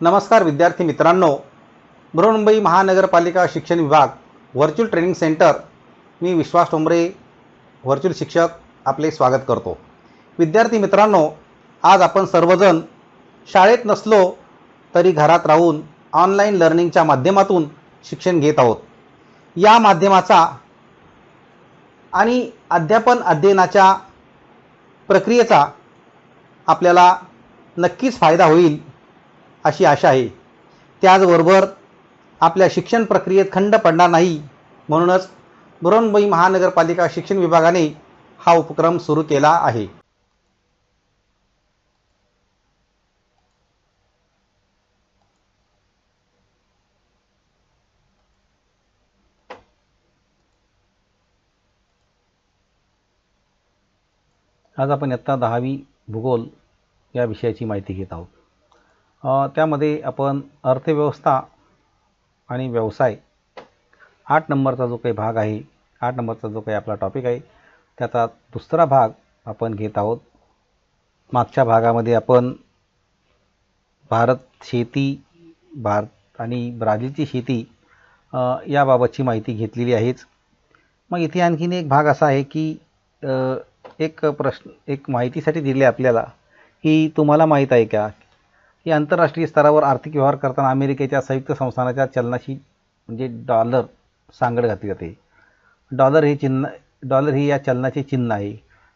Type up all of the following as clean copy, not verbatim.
नमस्कार विद्यार्थी मित्रांनो, बृहन्मुंबई महानगरपालिका शिक्षण विभाग व्हर्च्युअल ट्रेनिंग सेंटर, मी विश्वास ठोंबरे व्हर्च्युअल शिक्षक आपले स्वागत करतो। विद्यार्थी मित्रांनो, आज आपण सर्वजण शाळेत नसलो तरी घरात राहून ऑनलाईन लर्निंगच्या माध्यमातून शिक्षण घेत आहोत। या माध्यमाचा आणि अध्यापन अध्ययनाच्या प्रक्रियेचा आपल्याला नक्कीच फायदा होईल अशी आशा आहे। त्याचबरोबर आपल्या शिक्षण प्रक्रियेत खंड पडणार नाही, म्हणूनच बृहन्मुंबई महानगरपालिका शिक्षण विभागाने हा उपक्रम सुरू केला आहे। आज आपण इयत्ता 10वी भूगोल या विषयाची माहिती घेत आहोत। त्यामध्ये आपण अर्थव्यवस्था आणि व्यवसाय 8 नंबरचा जो काही भाग आहे, 8 नंबरचा जो काही आपला टॉपिक आहे, त्याचा दुसरा भाग आपण घेत आहोत। मागच्या भागामध्ये आपण भारत आणि ब्राझीलची शेती याबाबतची माहिती घेतलेली आहेच। मग इथे आणखीन एक भाग असा आहे की एक माहितीसाठी दिले आपल्याला की तुम्हाला माहीत आहे का की आंतरराष्ट्रीय स्तरावर आर्थिक व्यवहार करताना अमेरिकेच्या संयुक्त संस्थानाच्या चलनाशी म्हणजे डॉलर सांगड घातली जाते। डॉलर ही या चलनाचे चिन्ह आहे।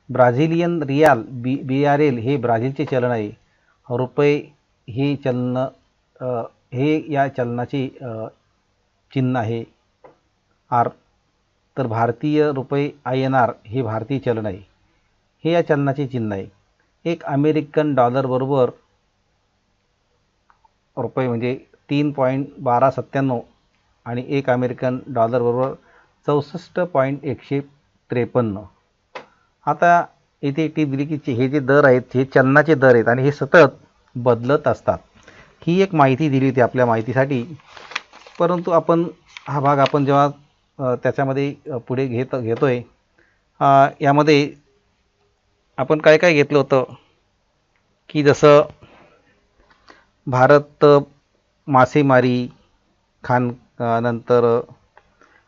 ब्राझिलियन रियाल BRL हे ब्राझीलचे चलन आहे। रुपये हे या चलनाचे चिन्ह आहे R। तर भारतीय रुपये INR हे भारतीय चलन आहे, हे या चलनाचे चिन्ह आहे। एक अमेरिकन डॉलर बरोबर रुपये म्हणजे 3.1297 आणि एक अमेरिकन डॉलर बरोबर 64.153। आता इथे टी दिली की हे जे दर आहेत हे चलनाचे दर आहेत आणि हे सतत बदलत असतात। ही एक माहिती दिली होती आपल्या माहितीसाठी, परंतु आपण हा भाग आपण जेव्हा त्याच्यामध्ये पुढे घेतोय यामध्ये आपण काय काय घेतलं होतं की जसं भारत मासेमारी नंतर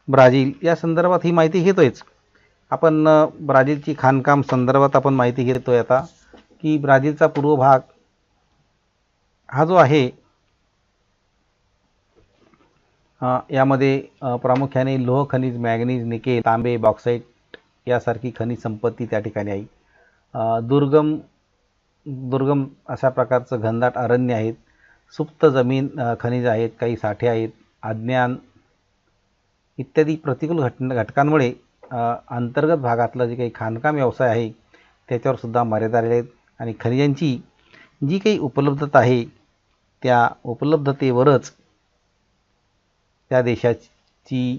ब्राझील या संदर्भात ही माहिती घेतोयच आपण। ब्राझीलची खाणकाम संदर्भात आपण माहिती घेतोय आता की ब्राझीलचा पूर्व भाग हा जो आहे यामध्ये प्रामुख्याने लोह खनिज, मॅंगनीज, निकेल, तांबे, बॉक्साईट यासारखी खनिज संपत्ती त्या ठिकाणी आहे। दुर्गम अशा प्रकारचं घनदाट अरण्य आहेत, सुप्त जमीन खनिज आहेत, काही साठे आहेत, अज्ञान इत्यादी प्रतिकूल घटकांमुळे अंतर्गत भागातलं जे काही खाणकाम व्यवसाय आहे त्याच्यावर सुद्धा मर्यादा आलेल्या आहेत आणि खनिजांची जी काही उपलब्धता आहे त्या उपलब्धतेवरच त्या देशाची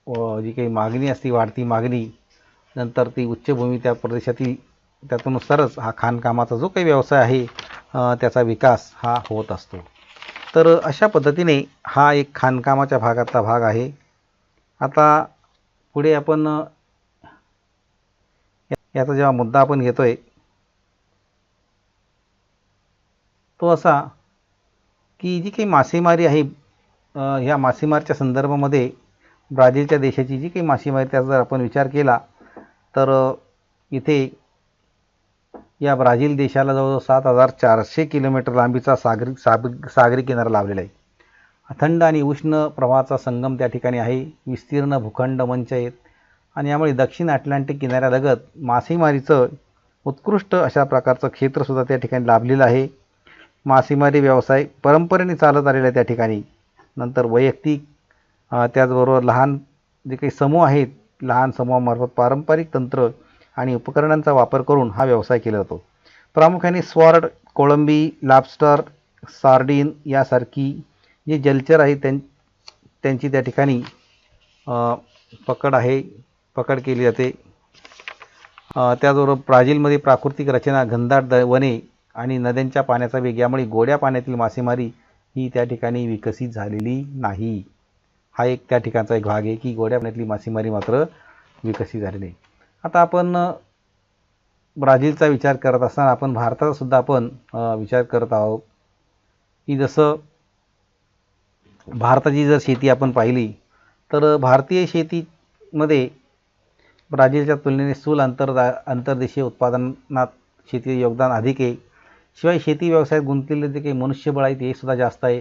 जी काही मागणी असते, वाढती मागणी, नंतर ती उच्चभूमी त्या प्रदेशातील त्यानुसारच हा खाणकामाचा जो काही व्यवसाय आहे त्याचा विकास हा होत असतो। तर अशा पद्धतीने हा एक खाणकामाच्या भागातला भाग आहे। आता पुढे आपण याचा जेव्हा मुद्दा आपण घेतोय तो असा की जी काही मासेमारी आहे, ह्या मासेमारीच्या संदर्भामध्ये ब्राझीलच्या देशाची जी काही मासेमारी त्याचा जर आपण विचार केला तर इथे या ब्राझील देशाला जवळजवळ 7400 किलोमीटर लांबीचा सागरी किनारा लाभलेला आहे। थंड आणि उष्ण प्रवाहाचा संगम त्या ठिकाणी आहे, विस्तीर्ण भूखंड मंच आहेत आणि यामुळे दक्षिण अटलांटिक किनाऱ्यालगत मासेमारीचं उत्कृष्ट अशा प्रकारचं क्षेत्रसुद्धा त्या ठिकाणी लाभलेलं आहे। मासेमारी व्यवसाय परंपरेने चालत आलेला आहे त्या ठिकाणी। नंतर वैयक्तिक त्याचबरोबर लहान जे काही समूह आहेत, लहान समूहामार्फत पारंपरिक तंत्र आणि उपकरणांचा वापर करून हा व्यवसाय केला जातो। प्रामुख्याने स्वॉर्ड, कोळंबी, लॉबस्टर, सार्डिन यासारखी जे जलचर आहेत त्यांची त्या ठिकाणी पकड केली जाते। त्याचबरोबर ब्राझीलमध्ये प्राकृतिक रचना, घनदाट वने आणि नद्यांच्या पाण्याचा वेग यामुळे गोड्या पाण्यातील मासेमारी ही त्या ठिकाणी विकसित झालेली नाही। हा एक त्या ठिकाणचा एक भाग आहे की गोड्या पाण्यातली मासेमारी मात्र विकसित झाली नाही। आता आपण ब्राझीलचा विचार करत असताना आपण भारताचा सुद्धा आपण विचार करत आहोत की जसं भारताची जर शेती आपण पाहिली तर भारतीय शेतीमध्ये ब्राझीलच्या तुलनेने स्थूल अंतर्देशीय उत्पादनात शेतीचे योगदान अधिक आहे. शिवाय शेती व्यवसायात गुंतलेले जे काही मनुष्यबळ आहे ते सुद्धा जास्त आहे.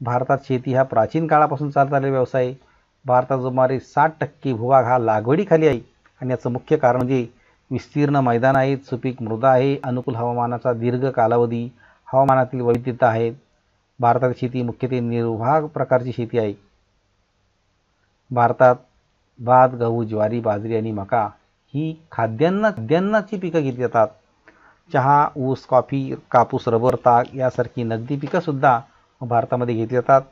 भारतात शेती हा प्राचीन काळापासून चालत आलेला व्यवसाय आहे. भारतात सुमारे 60% भूभाग हा लागवडीखाली आहे आणि याचं मुख्य कारण म्हणजे विस्तीर्ण मैदान आहेत, सुपीक मृदा आहे, अनुकूल हवामानाचा दीर्घ कालावधी, हवामानातील वैविध्यता आहेत. भारताची शेती मुख्यत्वे निर्वाह प्रकारची शेती आहे. भारतात भात, गहू, ज्वारी, बाजरी आणि मका ही खाद्यान्नाची पिकं घेतली जातात. चहा, ऊस, कॉफी, कापूस, रबर, ताग यासारखी नगदी पिकंसुद्धा भारतामध्ये घेतली जातात.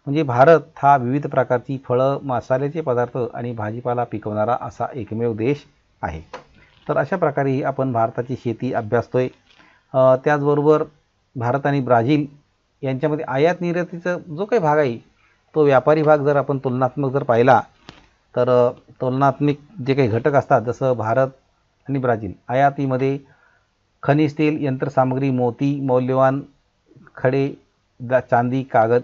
म्हणजे भारत हा विविध प्रकारची फळं, मसाल्याचे पदार्थ आणि भाजीपाला पिकवणारा असा एकमेव देश आहे. तर अशा प्रकारे आपण भारताची शेती अभ्यासतोय. त्याचबरोबर भारत आणि ब्राझील यांच्यामध्ये आयात निर्यातीचा जो काही भाग आहे तो व्यापारी भाग जर आपण तुलनात्मक जर पाहिला तर तुलनात्मक जे काही घटक असतात जसं भारत आणि ब्राझील आयातीमध्ये खनिज तेल, यंत्रसामग्री, मोती, मौल्यवान खडे, चांदी, कागद,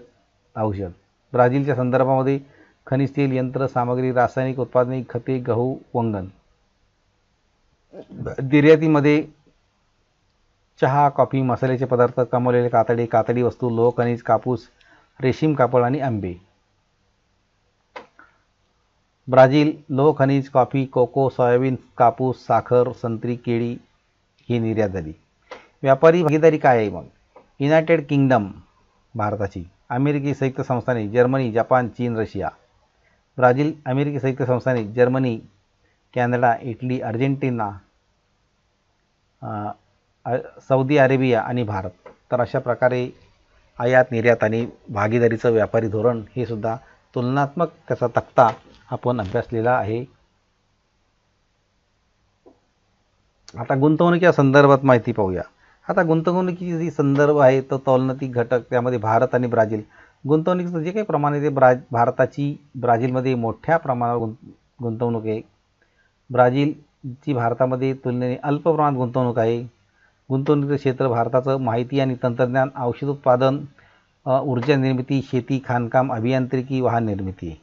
औषध. ब्राझीलच्या संदर्भामध्ये खनिज तेल, यंत्रसामग्री, रासायनिक उत्पादने, खते, गहू, वंगण. निर्यातीमध्ये चहा, कॉफी, मसाल्याचे पदार्थ, कमावलेले कातडी वस्तू, लोह खनिज, कापूस, रेशीम कापड आणि आंबे. ब्राझील लोह खनिज, कॉफी, कोको, सोयाबीन, कापूस, साखर, संत्री, केळी ही निर्यात झाली. व्यापारी भागीदारी काय आहे मग? युनायटेड किंगडम भारताची, अमेरिकी संयुक्त संस्थाने, जर्मनी, जपान, चीन, रशिया. ब्राझील, अमेरिकी संयुक्त संस्थाने, Germany, Canada, Italy, Argentina, Saudi Arabia आणि भारत. तर अशा प्रकारे आयात निर्यात आणि भागीदारीचं व्यापारी धोरण हे सुद्धा तुलनात्मक त्याचा तक्ता आपण अभ्यासलेला आहे. आता गुंतवणुकीच्या संदर्भात माहिती पाहूया. आता गुंतवणुकीची जी संदर्भ आहे तो तौलनिक घटक त्यामध्ये भारत आणि ब्राझील. गुंतवणुकीचं जे काही प्रमाण आहे ते भारताची ब्राझीलमध्ये मोठ्या प्रमाणावर गुंतवणूक आहे. ब्राझीलची भारतामध्ये तुलनेने अल्प प्रमाणात गुंतवणूक आहे. गुंतवणुकीचं क्षेत्र भारताचं माहिती आणि तंत्रज्ञान, औषध उत्पादन, ऊर्जा निर्मिती, शेती, खाणकाम, अभियांत्रिकी, वाहन निर्मिती.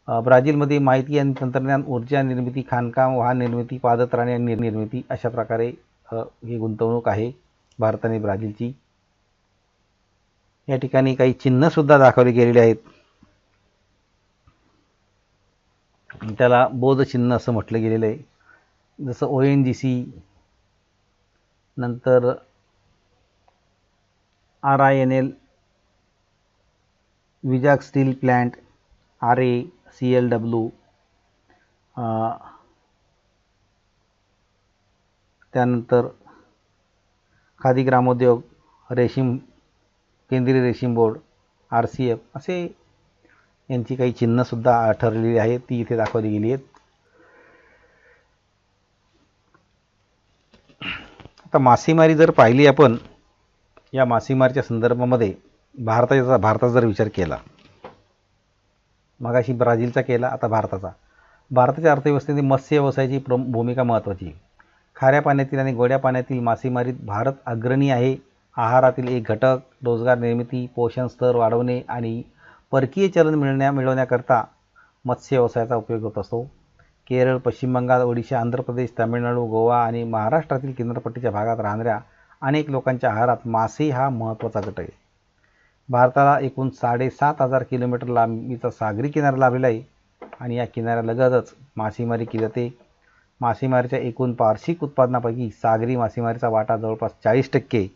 ब्राझीलमध्ये माहिती आणि तंत्रज्ञान, ऊर्जा निर्मिती, खाणकाम, वाहन निर्मिती, पादत्राणे आणि निर्मिती अशा प्रकारे ही गुंतवणूक आहे भारत आणि ब्राझीलची. या ठिकाणी काही चिन्हसुद्धा दाखवली गेलेली आहेत. त्याला बौद्ध चिन्ह असं म्हटलं गेलेलं आहे. जसं ONGC, नंतर RINL, Vizag steel plant, RACLW, त्यानंतर खादी ग्रामोद्योग, रेशीम, केंद्रीय रेशीम बोर्ड, RCF असे यांची काही चिन्हसुद्धा ठरलेली आहेत, ती इथे दाखवली गेली आहेत. आता मासेमारी जर पाहिली आपण, या मासेमारीच्या संदर्भामध्ये भारताचा जर विचार केला, मगाशी ब्राझीलचा केला, आता भारताच्या अर्थव्यवस्थेमध्ये मत्स्य व्यवसायाची भूमिका महत्त्वाची. खाऱ्या पाण्यातील आणि गोड्या पाण्यातील मासेमारीत भारत अग्रणी आहे. आहारातील एक घटक, रोजगार निर्मिती, पोषण स्तर वाढवणे आणि परकीय चलन मिळवण्याकरता मत्स्य व्यवसायाचा उपयोग होत असतो. केरळ, पश्चिम बंगाल, ओडिशा, आंध्र प्रदेश, तामिळनाडू, गोवा आणि महाराष्ट्रातील किनारपट्टीच्या भागात राहणाऱ्या अनेक लोकांच्या आहारात मासे हा महत्त्वाचा घटक आहे. भारताला एकूण 7,500 किलोमीटर लांबीचा सागरी किनारा लाभलेला आहे आणि या किनाऱ्यालगतच मासेमारी केली जाते. मासेमारीच्या एकूण वार्षिक उत्पादनापैकी सागरी मासेमारीचा वाटा जवळपास 40%.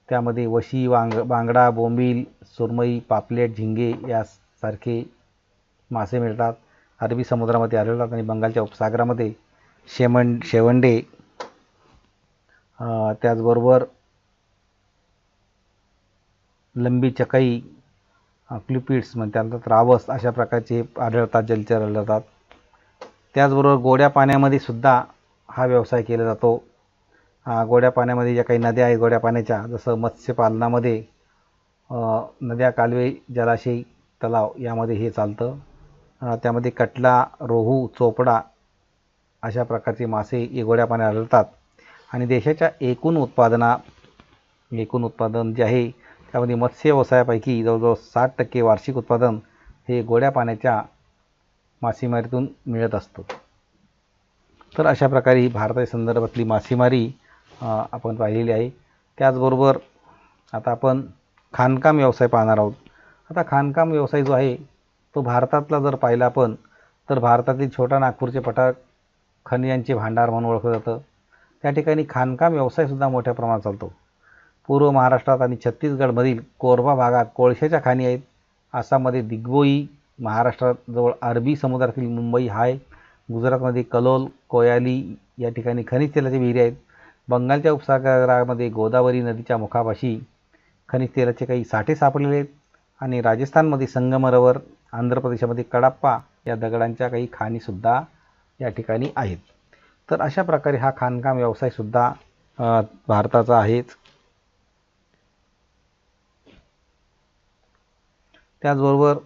त्यामध्ये वशी, बांगडा, बोंबील, सुरमई, पापलेट, झिंगे यासारखे मासे मिळतात. अरबी समुद्रामध्ये आढळतात आणि बंगालच्या उपसागरामध्ये शेवंडे, त्याचबरोबर लंबी चकाई, क्लिपिड्स म्हणतात, रावस अशा प्रकारचे आढळतात, जलचर आढळतात. त्याचबरोबर गोड्या पाण्यामध्ये सुद्धा हा व्यवसाय केला जातो. गोड्या पाण्यामध्ये ज्या काही नद्या आहेत गोड्या पाण्याच्या, जसं मत्स्यपालनामध्ये नद्या, कालवे, जलाशय, तलाव यामध्ये हे चालतं. त्यामध्ये कटला, रोहू, चोपडा अशा प्रकारचे मासे हे गोड्या पाण्यात आढळतात आणि देशाच्या एकूण उत्पादनात एकूण उत्पादन जे आहे त्यामध्ये मत्स्य व्यवसायापैकी जवळजवळ 60% वार्षिक उत्पादन हे गोड्या पाण्याच्या मासेमारीतून मिळत असतं. तर अशा प्रकारे ही भारताच्या संदर्भातली मासेमारी आपण पाहिलेली आहे. त्याचबरोबर आता आपण खाणकाम व्यवसाय पाहणार आहोत. आता खाणकाम व्यवसाय जो आहे तो भारतातला जर पाहिला आपण तर भारतातील छोटा नागपूरचे पठार खनिजांचे भांडार म्हणून ओळखलं जातं. त्या ठिकाणी खाणकाम व्यवसायसुद्धा मोठ्या प्रमाणात चालतो. पूर्व महाराष्ट्रात आणि छत्तीसगडमधील कोरबा भागात कोळशाच्या खाणी आहेत. आसाममध्ये दिग्बोई, महाराष्ट्रात जवळ अरबी समुद्रातील मुंबई हाय, गुजरातमध्ये कलोल, कोयाली या ठिकाणी खनिज तेलाचे विहिरी आहेत. बंगालच्या उपसागरामध्ये गोदावरी नदीच्या मुखापाशी खनिज तेलाचे काही साठे सापडलेले आहेत आणि राजस्थानमध्ये संगमरवर, आंध्र प्रदेशामध्ये कडप्पा या दगडांच्या काही खाणीसुद्धा या ठिकाणी आहेत. तर अशा प्रकारे हा खाणकाम व्यवसायसुद्धा भारताचा आहेच. त्याचबरोबर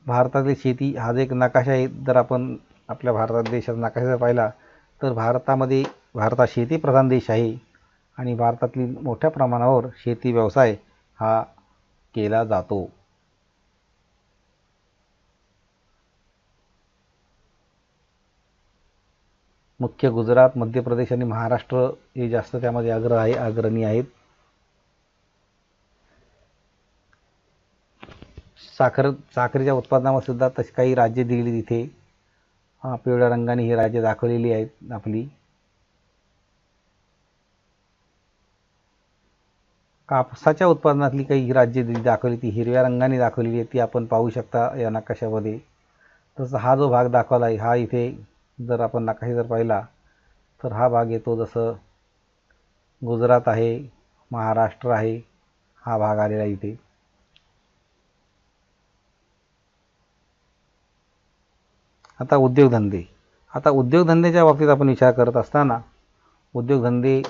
भारतातील शेती हा जो एक नकाशा आहे, जर आपण आपल्या भारत देशाचा नकाशा जर पाहिला तर भारत हा शेतीप्रधान देश आहे आणि भारतातील मोठ्या प्रमाणावर शेती व्यवसाय हा केला जातो. मुख्य गुजरात, मध्य प्रदेश आणि महाराष्ट्र हे जास्त त्यामध्ये अग्रणी आहेत. साखरेच्या उत्पादनामध्ये सुद्धा तशी काही राज्ये दिलेली तिथे पिवळ्या रंगाने ही राज्ये दाखवलेली आहेत आपली. कापसाच्या उत्पादनातली काही राज्ये दाखवली ती हिरव्या रंगाने दाखवलेली आहे, ती आपण पाहू शकता या नकाशामध्ये. तसं हा जो भाग दाखवला आहे हा इथे जर आपण नकाशा जर पाहिला तर हा भाग येतो, जसं गुजरात आहे, महाराष्ट्र आहे, हा भाग आलेला इथे. आता उद्योगधंद्याच्या बाबतीत आपण विचार करत असताना उद्योगधंदे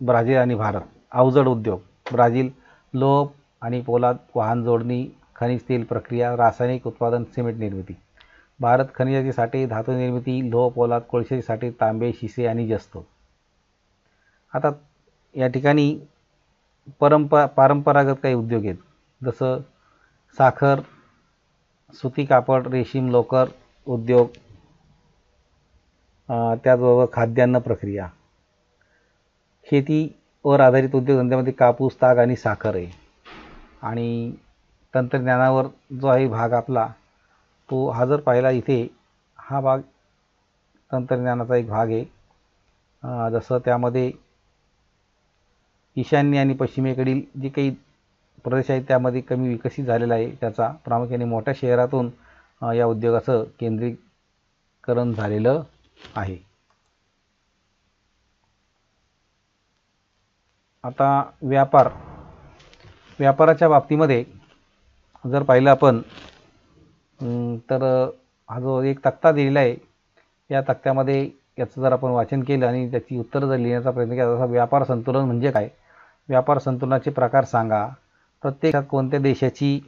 ब्राझील आणि भारत. अवजड उद्योग ब्राझील लोह आणि पोलाद, वाहन जोडणी, खनिज तेल प्रक्रिया, रासायनिक उत्पादन, सिमेंट निर्मिती. भारत खनिजाचे साठे, धातू निर्मिती, लोह पोलाद, कोळशाचे साठे, तांबे, शिसे आणि जस्त. आता या ठिकाणी परंपरागत काही उद्योग आहेत, जसं साखर, सुती कापड, रेशीम, लोकर उद्योग, त्याचबरोबर खाद्यान्न प्रक्रिया. शेतीवर आधारित उद्योगधंद्यामध्ये कापूस, ताग आणि साखर आहे. आणि तंत्रज्ञानावर जो आहे भाग आपला तो हा जर पाहिला इथे हा भाग तंत्रज्ञानाचा एक भाग आहे. जसं त्यामध्ये ईशान्य आणि पश्चिमेकडील जे काही प्रदेश आहेत त्यामध्ये कमी विकसित झालेला आहे. त्याचा प्रामुख्याने मोठ्या शहरातून या उद्योगाचं केंद्रीकरण झालेलं आहे. आता व्यापाराच्या बाबतीमध्ये जर पाहिलं आपण तर हा जो एक तक्ता दिलेला आहे या तक्त्यामध्ये याचं जर आपण वाचन केलं आणि त्याची उत्तरं जर लिहिण्याचा प्रयत्न केला, जसा व्यापार संतुलन म्हणजे काय, व्यापार संतुलनाचे प्रकार सांगा, प्रत्यक्षात कोणत्या देशाची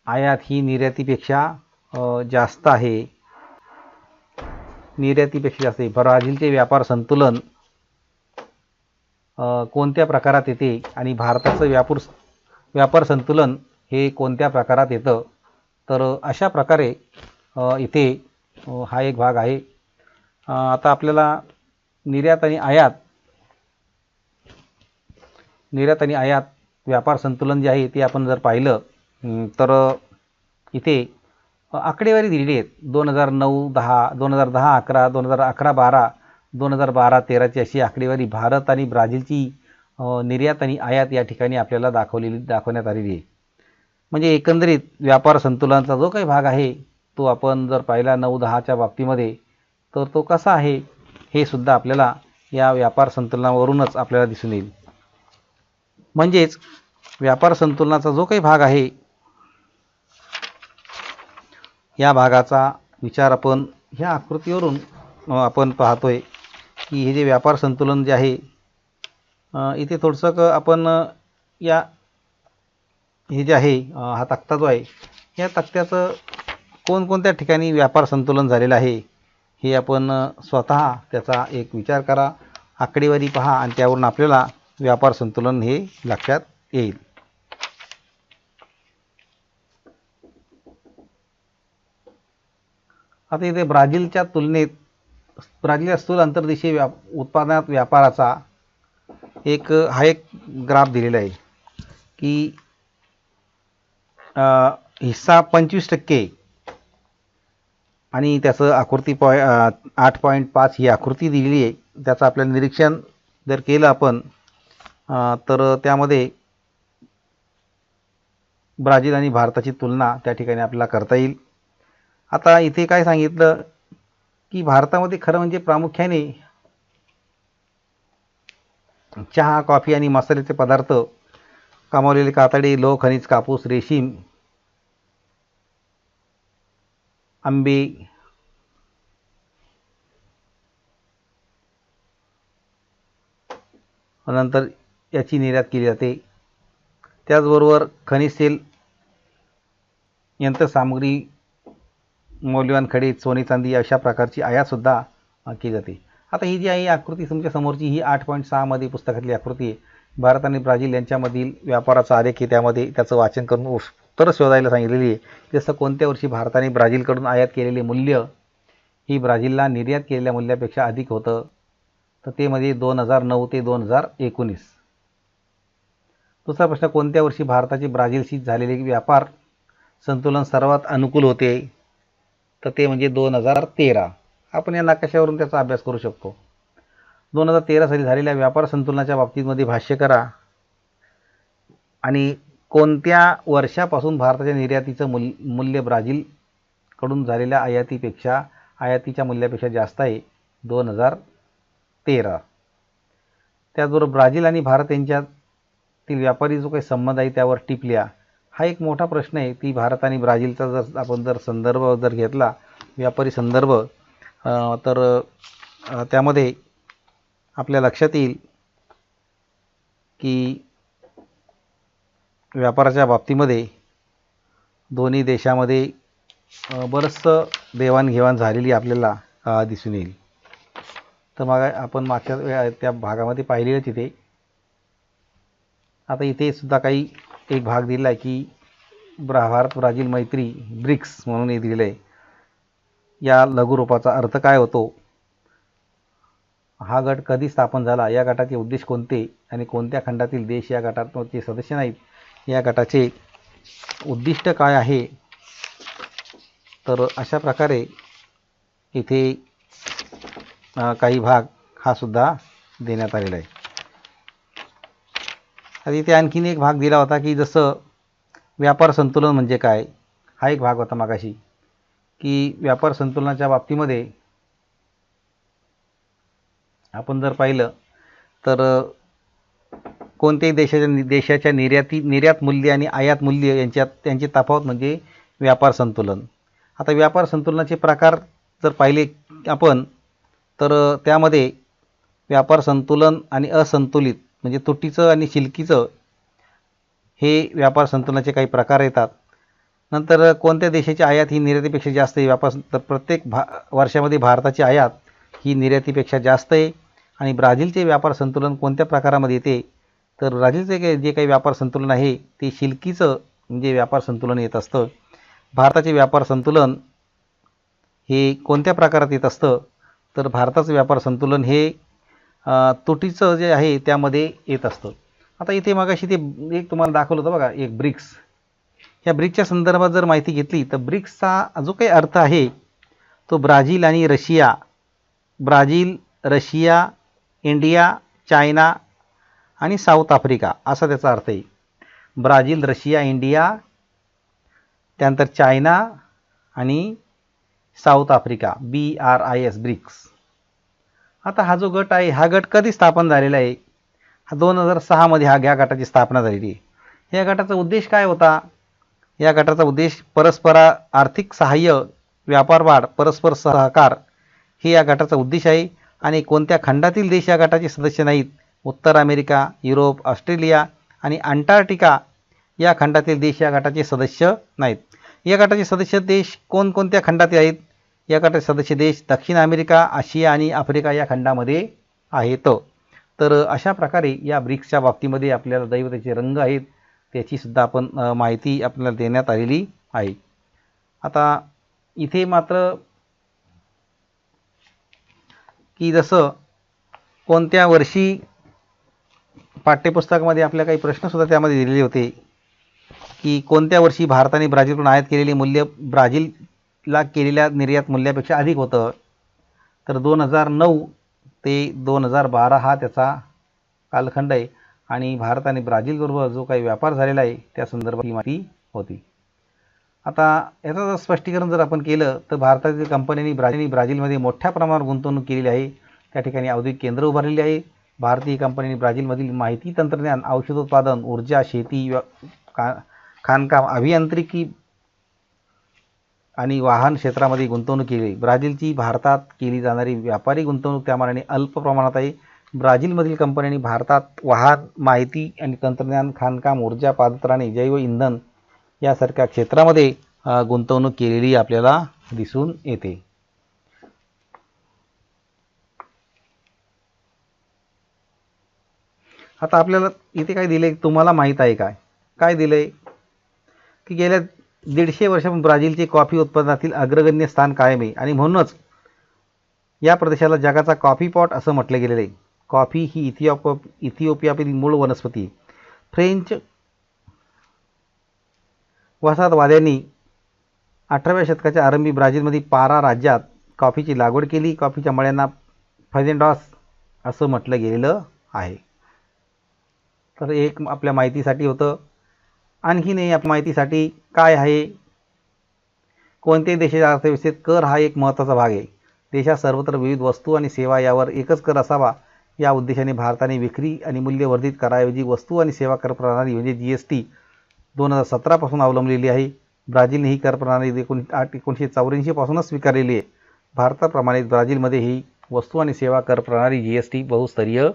आयात ही निर्यातीपेक्षा जास्त आहे, ब्राझीलचे व्यापार संतुलन कोणत्या प्रकारात येते आणि भारताचं व्यापार संतुलन हे कोणत्या प्रकारात येतं. तर अशा प्रकारे इथे हा एक भाग आहे. आता आपल्याला निर्यात आणि आयात व्यापार संतुलन जे आहे ते आपण जर पाहिलं तर इथे आकडेवारी दिलेली आहेत. 2009-10, 2010-11, 2011-12, 2012-13ची अशी आकडेवारी भारत आणि ब्राझीलची निर्यात आणि आयात या ठिकाणी आपल्याला दाखवण्यात आलेली आहे. म्हणजे एकंदरीत व्यापार संतुलनाचा जो काही भाग आहे तो आपण जर पाहिला 9-10च्या बाबतीमध्ये तर तो कसा आहे हे सुद्धा आपल्याला या व्यापार संतुलनावरूनच आपल्याला दिसून येईल. म्हणजेच व्यापार संतुलनाचा जो काही भाग आहे या भागाचा विचार आपण ह्या आकृतीवरून आपण पाहतोय की हे जे व्यापार संतुलन जे आहे इथे थोडंसं आपण हे जे आहे हा तक्ता जो आहे या तक्त्याचं कोणकोणत्या ठिकाणी व्यापार संतुलन झालेलं आहे हे आपण स्वतः त्याचा एक विचार करा आकडेवारी पहा आणि त्यावरून आपल्याला व्यापार संतुलन हे लक्षात येईल. आता इथे ब्राझीलच्या तुलनेत ब्राझीलच्या स्थूल अंतर्देशीय उत्पादनात व्यापाराचा हा एक ग्राफ दिलेला आहे की हिस्सा 25% आणि त्याचं आकृती 8.5 ही आकृती दिलेली आहे. त्याचं आपल्याला निरीक्षण जर केलं आपण तर त्यामध्ये ब्राझील आणि भारताची तुलना त्या ठिकाणी आपल्याला करता येईल. आता इथे काय सांगितलं की भारतामध्ये खरं म्हणजे प्रामुख्याने चहा, कॉफी आणि मसाल्याचे पदार्थ, कमावलेले कातडे, लोह खनिज, कापूस, रेशीम, आंबे, नंतर याची निर्यात केली जाते. त्याचबरोबर खनिज तेल, यंत्रसामुग्री, मौल्यवान खडे, सोने चांदी अशा प्रकारची आयातसुद्धा केली जाते. आता ही जी आहे आकृती तुमच्या समोरची ही 8.6 मध्ये पुस्तकातली आकृती आहे. भारत आणि ब्राझील यांच्यामधील व्यापाराचा आलेख आहे. त्यामध्ये त्याचं वाचन करून उत्तरं शोधायला सांगितलेली आहे. जसं कोणत्या वर्षी भारताने ब्राझीलकडून आयात केलेले मूल्य ही ब्राझीलला निर्यात केलेल्या मूल्यापेक्षा अधिक होतं, तर ते म्हणजे 2009 ते 2019. दुसरा प्रश्न, कोणत्या वर्षी भारताचे ब्राझीलशी झालेले व्यापार संतुलन सर्वात अनुकूल होते, तर ते म्हणजे 2013. आपण या नकाशावरून त्याचा अभ्यास करू शकतो. 2013 साली झालेल्या व्यापार संतुलनाच्या बाबतीमध्ये भाष्य करा आणि कोणत्या वर्षापासून भारताच्या निर्यातीचं मूल्य ब्राझीलकडून झालेल्या आयातीच्या मूल्यापेक्षा जास्त आहे, 2013. त्याचबरोबर ब्राझील आणि भारत यांच्यातील व्यापारी जो काही संबंध आहे त्यावर टिपल्या. हा एक मोठा प्रश्न आहे. ती भारत आणि ब्राझीलचा आपण संदर्भ घेतला, व्यापारी संदर्भ, तर त्यामध्ये आपल्या लक्षात येईल की व्यापाराच्या बाबतीमध्ये दोन्ही देशामध्ये बरंचसं देवाणघेवाण झालेली आपल्याला दिसून येईल. तर मग आपण मागच्या त्या भागामध्ये पाहिलेलंच इथे. आता इथे सुद्धा काही एक भाग दिला आहे की भारत ब्राझील मैत्री ब्रिक्स म्हणून हे दिलेलं आहे. या लघुरूपाचा अर्थ काय होतो, हा गट कधी स्थापन झाला, या गटाचे उद्देश कोणते आणि कोणत्या खंडातील देश या गटाचे सदस्य नाहीत, या गटाचे उद्दिष्ट काय आहे, तर अशा प्रकारे इथे काही भाग हा सुद्धा देण्यात आलेला आहे. आता इथे आणखीन एक भाग दिला होता की जसं व्यापार संतुलन म्हणजे काय, हा एक भाग होता मागाशी की व्यापार संतुलनाच्या बाबतीमध्ये आपण जर पाहिलं तर कोणत्याही देशाच्या निर्यात मूल्य आणि आयात मूल्य त्यांची तफावत म्हणजे व्यापार संतुलन. आता व्यापार संतुलनाचे प्रकार जर पाहिले आपण तर त्यामध्ये व्यापार संतुलन आणि असंतुलित म्हणजे तुटीचं आणि शिल्कीचं हे व्यापार संतुलनाचे काही प्रकार येतात. नंतर कोणत्या देशाची आयात ही निर्यातीपेक्षा जास्त आहे, तर प्रत्येक वर्षामध्ये भारताची आयात ही निर्यातीपेक्षा जास्त आहे. आणि ब्राझीलचे व्यापार संतुलन कोणत्या प्रकारामध्ये येते, तर ब्राझीलचे जे काही व्यापार संतुलन आहे ते शिल्कीचं म्हणजे व्यापार संतुलन येत असतं. भारताचे व्यापार संतुलन हे कोणत्या प्रकारात येत असतं, तर भारताचं व्यापार संतुलन हे तुटीचं जे आहे त्यामध्ये येत असतं. आता इथे मगाशी ते एक तुम्हाला दाखवलं होतं बघा, एक ब्रिक्स. या ब्रिक्सच्या संदर्भात जर माहिती घेतली तर ब्रिक्सचा जो काही अर्थ आहे तो ब्राझील, इंडिया, चायना आणि साऊथ आफ्रिका असा त्याचा अर्थ आहे. ब्राझील, रशिया, इंडिया, त्यानंतर चायना आणि साऊथ आफ्रिका, BRICS ब्रिक्स. आता हा जो गट आहे हा गट कधी स्थापन झालेला आहे, हा 2006 मध्ये या गटाची स्थापना झालेली आहे. या गटाचा उद्देश काय होता, या गटाचा उद्देश परस्पर आर्थिक सहाय्य, व्यापार वाढ, परस्पर सहकार हे या गटाचा उद्देश आहे. आणि कोणत्या खंडातील देश या गटाचे सदस्य नाहीत, उत्तर अमेरिका, युरोप, ऑस्ट्रेलिया आणि अंटार्क्टिका या खंडातील देश या गटाचे सदस्य नाहीत. या गटाचे सदस्य देश कोणकोणत्या खंडातील आहेत, या गटाचे सदस्य देश दक्षिण अमेरिका, आशिया आणि आफ्रिका या खंडामध्ये आहेत. तर अशा प्रकारे या ब्रिक्सच्या बाबतीमध्ये आपल्याला दैवतेचे रंग आहेत त्याची सुद्धा आपण माहिती आपल्याला देण्यात आलेली आहे. आता इथे मात्र की जसं कोणत्या वर्षी पाठ्यपुस्तकामध्ये आपल्या काही प्रश्नसुद्धा त्यामध्ये दिलेले होते की कोणत्या वर्षी भारताने ब्राझीलकडून आयात केलेले मूल्य ब्राझीलला केलेल्या निर्यात मूल्यापेक्षा अधिक होतं. तर 2009 ते 2012 हा त्याचा कालखंड आहे आणि भारत आणि ब्राझीलबरोबर जो काही व्यापार झालेला आहे त्या संदर्भात ही माहिती होती. आता याचं जर स्पष्टीकरण जर आपण केलं तर भारतातील कंपन्यांनी ब्राझीलमध्ये मोठ्या प्रमाणावर गुंतवणूक केलेली आहे. त्या ठिकाणी औद्योगिक केंद्र उभारलेली आहे. भारतीय कंपन्यांनी ब्राझीलमधील माहिती तंत्रज्ञान, औषधोत्पादन, ऊर्जा, शेती, खाणकाम, अभियांत्रिकी आणि वाहन क्षेत्रामध्ये गुंतवणूक केली. ब्राझीलची भारतात केली जाणारी व्यापारी गुंतवणूक त्यामानाने अल्प प्रमाणात आहे. ब्राझीलमधील कंपन्यांनी भारतात वाहन, माहिती आणि तंत्रज्ञान, खाणकाम, ऊर्जा, पादत्राणे, जैव इंधन यासारख्या क्षेत्रामध्ये गुंतवणूक केलेली आपल्याला दिसून येते. आता आपल्याला इथे काय दिले तुम्हाला माहीत आहे काय दिले की गेल्या 150 वर्षांपासून ब्राझीलचे कॉफी उत्पादनातील अग्रगण्य स्थान कायम आहे आणि म्हणूनच या प्रदेशाला जगाचा कॉफी पॉट असं म्हटले गेलेले आहे. कॉफी ही इथिओपियातील मूळ वनस्पती. फ्रेंच वसाहतवाद्यांनी 18व्या शतकाच्या आरंभी ब्राझीलमधील पारा राज्यात कॉफीची लागवड केली. कॉफीच्या मळ्यांना फजेंडॉस असं म्हटलं गेलेलं आहे. तर एक आपल्या माहितीसाठी होतं. आणखीन आपल्या माहितीसाठी काय आहे, कोणत्याही देशाच्या अर्थव्यवस्थेत कर हा एक महत्त्वाचा भाग आहे. देशात सर्वत्र विविध वस्तू आणि सेवा यावर एकच कर असावा या उद्देशाने भारताने विक्री आणि मूल्यवर्धित कराऐवजी वस्तू आणि सेवा कर प्रणाली म्हणजे GST 2017 पासून अवलंबलेली आहे. ब्राझीलने ही कर प्रणाली 1984 पासूनच स्वीकारलेली आहे. भारताप्रमाणे ब्राझीलमध्ये ही वस्तू आणि सेवा कर प्रणाली GST बहुस्तरीय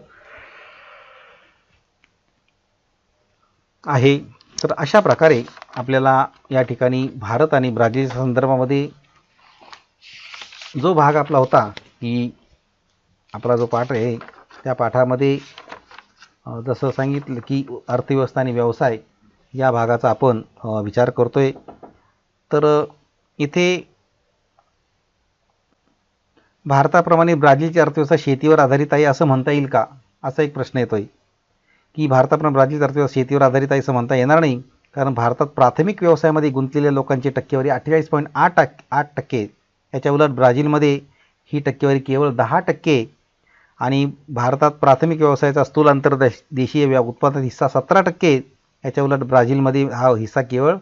आहे. तर अशा प्रकारे आपल्याला या ठिकाणी भारत आणि ब्राझीलच्या संदर्भामध्ये जो भाग आपला होता की आपला जो पाठ आहे त्या पाठामध्ये जसं सांगितलं की अर्थव्यवस्था आणि व्यवसाय या भागाचा आपण विचार करतोय. तर इथे भारताप्रमाणे ब्राझीलची अर्थव्यवस्था शेतीवर आधारित आहे असं म्हणता येईल का, असा एक प्रश्न येतोय की भारताप्रमाणे ब्राझीलची अर्थव्यवस्था शेतीवर आधारित आहे असं म्हणता येणार नाही. कारण भारतात प्राथमिक व्यवसायामध्ये गुंतलेल्या लोकांची टक्केवारी 48.8% याच्या उलट ब्राझीलमध्ये ही टक्केवारी केवळ 10% आणि भारतात प्राथमिक व्यवसायाचा स्थूल आंतरदेशीय उत्पादनात हिस्सा 17%, याच्या उलट ब्राझीलमध्ये हा हिस्सा केवळ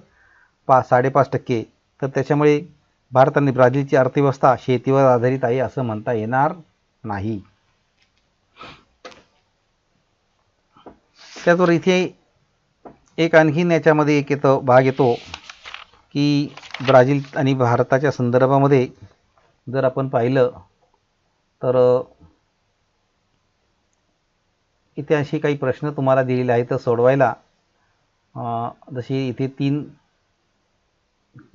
5.5%. तर त्याच्यामुळे भारत आणि ब्राझीलची अर्थव्यवस्था शेतीवर आधारित आहे असं म्हणता येणार नाही. त्याचबरोबर इथे एक आणखीन याच्यामध्ये एक भाग येतो की ब्राझील आणि भारताच्या संदर्भामध्ये जर आपण पाहिलं तर इथे असे काही प्रश्न तुम्हाला दिलेले आहेत तर सोडवायला जसे इथे 3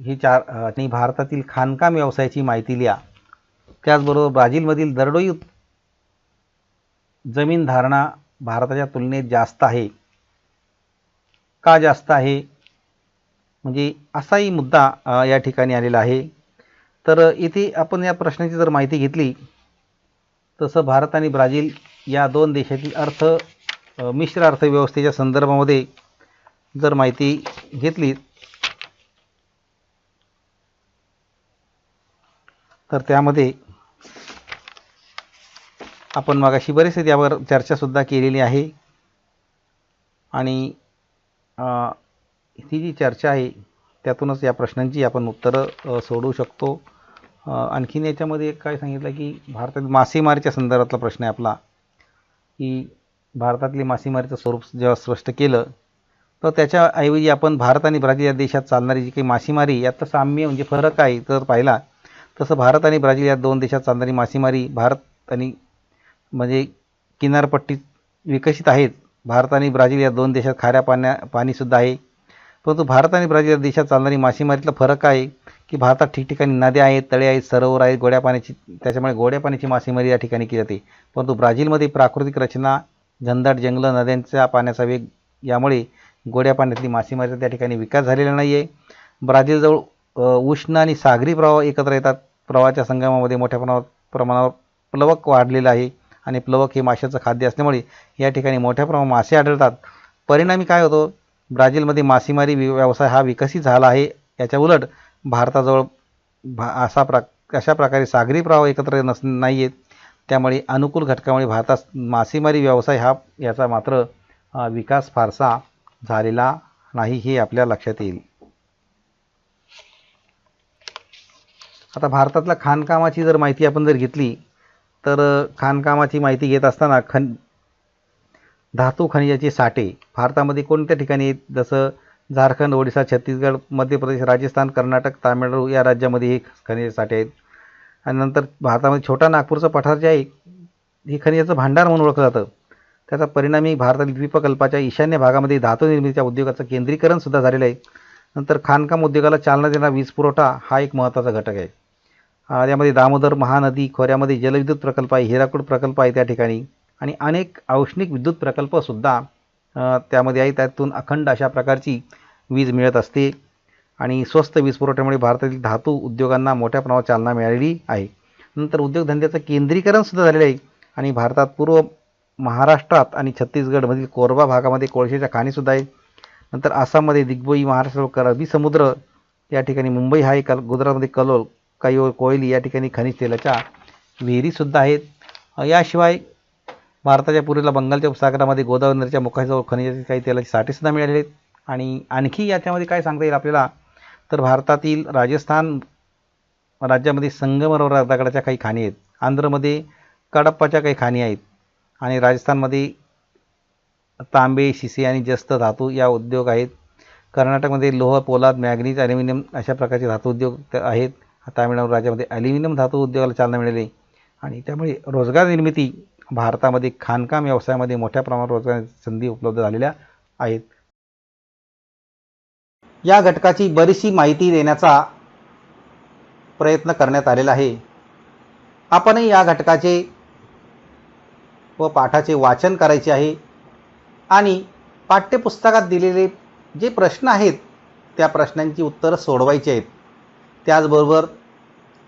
हे 4 आणि भारतातील खाणकाम व्यवसायाची माहिती लिहा. त्याचबरोबर ब्राझीलमधील दरडोई जमीन धारणा भारताच्या तुलनेत जास्त आहे. का जास्त आहे म्हणजे असाही मुद्दा या ठिकाणी आलेला आहे. तर इथे आपण या प्रश्नाची जर माहिती घेतली तसं भारत आणि ब्राझील या दोन देशातील मिश्र अर्थव्यवस्थेच्या संदर्भामध्ये जर माहिती घेतली तर त्यामध्ये आपण मागाशी बरेचसे यावर चर्चासुद्धा केलेली आहे आणि ही जी चर्चा आहे त्यातूनच या प्रश्नांची आपण उत्तरं सोडवू शकतो. आणखीन याच्यामध्ये काय सांगितलं की भारतातील मासेमारीच्या संदर्भातला प्रश्न आहे आपला की भारतातली मासेमारीचं स्वरूप जेव्हा स्पष्ट केलं तर त्याच्याऐवजी आपण भारत आणि ब्राझील या देशात चालणारी जी काही मासेमारी यात साम्य म्हणजे फरक आहे तर पाहिला तसं भारत आणि ब्राझील या दोन देशात चालणारी मासेमारी भारत आणि म्हणजे किनारपट्टी विकसित आहेत. भारत आणि ब्राझील या दोन देशात खाऱ्या पाणीसुद्धा आहे. परंतु भारत आणि ब्राझील या देशात चालणारी मासेमारीतला फरक आहे की भारतात ठिकठिकाणी नद्या आहेत, तळे आहेत, सरोवर आहेत, गोड्या पाण्याची, त्याच्यामुळे गोड्या पाण्याची मासेमारी या ठिकाणी केली जाते. परंतु ब्राझीलमध्ये प्राकृतिक रचना घनदाट जंगलं, नद्यांच्या पाण्याचा वेग यामुळे गोड्या पाण्यातली मासेमारीचा त्या ठिकाणी विकास झालेला नाही आहे. ब्राझीलजवळ उष्ण आणि सागरी प्रवाह एकत्र येतात. प्रवाहाच्या संगमामध्ये मोठ्या प्रमाणावर प्लवक वाढलेलं आहे आणि प्लवक हे माशाचं खाद्य असल्यामुळे या ठिकाणी मोठ्या प्रमाणात मासे आढळतात. परिणामी काय होतं, ब्राझीलमध्ये मासेमारी व्यवसाय हा विकसित झाला आहे. याच्या उलट भारताजवळ अशा प्रकारे सागरी प्रवाह एकत्र नाही आहेत. त्यामुळे अनुकूल घटकामुळे भारतात मासेमारी व्यवसाय याचा मात्र विकास फारसा झालेला नाही, हे आपल्या लक्षात येईल. आता भारतातल्या खाणकामाची जर माहिती आपण जर घेतली तर खाणकामाची माहिती घेत असताना धातू खनिजाचे साठे भारतामध्ये कोणत्या ठिकाणी आहेत, जसं झारखंड, ओडिशा, छत्तीसगड, मध्य प्रदेश, राजस्थान, कर्नाटक, तामिळनाडू या राज्यामध्ये हे खनिज साठे आहेत. आणि नंतर भारतामध्ये छोटा नागपूरचं पठार जे आहे हे खनिजाचं भांडार म्हणून ओळखलं जातं. त्याचा परिणामी भारतातील द्वीपकल्पाच्या ईशान्य भागामध्ये धातू निर्मितीच्या उद्योगाचं केंद्रीकरण सुद्धा झालेलं आहे. नंतर खाणकाम उद्योगाला चालना देणारा वीज पुरवठा हा एक महत्त्वाचा घटक आहे. यामध्ये दामोदर महानदी खोऱ्यामध्ये जलविद्युत प्रकल्प आहे, हिराकूड प्रकल्प आहे त्या ठिकाणी, आणि अनेक औष्णिक विद्युत प्रकल्पसुद्धा त्यामध्ये आहे. त्यातून अखंड अशा प्रकारची वीज मिळत असते आणि स्वस्त वीज पुरवठ्यामुळे भारतातील धातू उद्योगांना मोठ्या प्रमाणात चालना मिळालेली आहे. नंतर उद्योगधंद्याचं केंद्रीकरण सुद्धा झालेलं आहे आणि भारतात पूर्व महाराष्ट्रात आणि छत्तीसगडमधील कोरबा भागामध्ये कोळशाच्या खाणीसुद्धा आहे. नंतर आसाममध्ये दिग्बोई, महाराष्ट्र अरबी समुद्र या ठिकाणी, मुंबई हा एक, गुजरातमध्ये कलोल, कोयली या ठिकाणी खनिज तेलाच्या विहिरीसुद्धा आहेत. याशिवाय भारताच्या पूर्वेला बंगालच्या उपसागरामध्ये गोदावरी नदीच्या मुखाजवळ खनिजाचे काही तेलाचे साठेसुद्धा मिळालेले आहेत. आणि आणखी याच्यामध्ये काय सांगता येईल आपल्याला, तर भारतातील राजस्थान राज्यामध्ये संगमरवर दगडाच्या काही खाणी आहेत, आंध्रमध्ये कडप्पाच्या काही खाणी आहेत आणि राजस्थानमध्ये तांबे, शिसे आणि जस्त धातू या उद्योग आहेत. कर्नाटकमध्ये लोह, पोलाद, मॅग्नीज, ॲल्युमिनियम अशा प्रकारचे धातू उद्योग आहेत. तामिळनाडू राज्यामध्ये ॲल्युमिनियम धातू उद्योगाला चालना मिळाली आणि त्यामुळे रोजगार निर्मिती भारतामध्ये खाणकाम व्यवसायामध्ये मोठ्या प्रमाणात रोजगार संधी उपलब्ध झालेल्या आहेत. या घटकाची बरीचशी माहिती देण्याचा प्रयत्न करण्यात आलेला आहे. आपणही या घटकाचे व पाठाचे वाचन करायचे आहे आणि पाठ्यपुस्तकात दिलेले जे प्रश्न आहेत त्या प्रश्नांची उत्तरं सोडवायची आहेत. त्याचबरोबर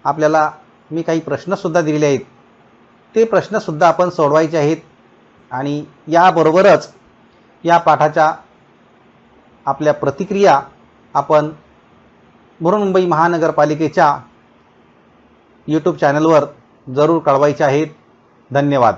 आपल्याला मी काही प्रश्नसुद्धा दिलेले आहेत, ते प्रश्नसुद्धा आपण सोडवायचे आहेत. आणि याबरोबरच या पाठाच्या आपल्या प्रतिक्रिया आपण बृहन्मुंबई महानगरपालिकेच्या यूट्यूब चॅनलवर जरूर कळवायच्या आहेत. धन्यवाद.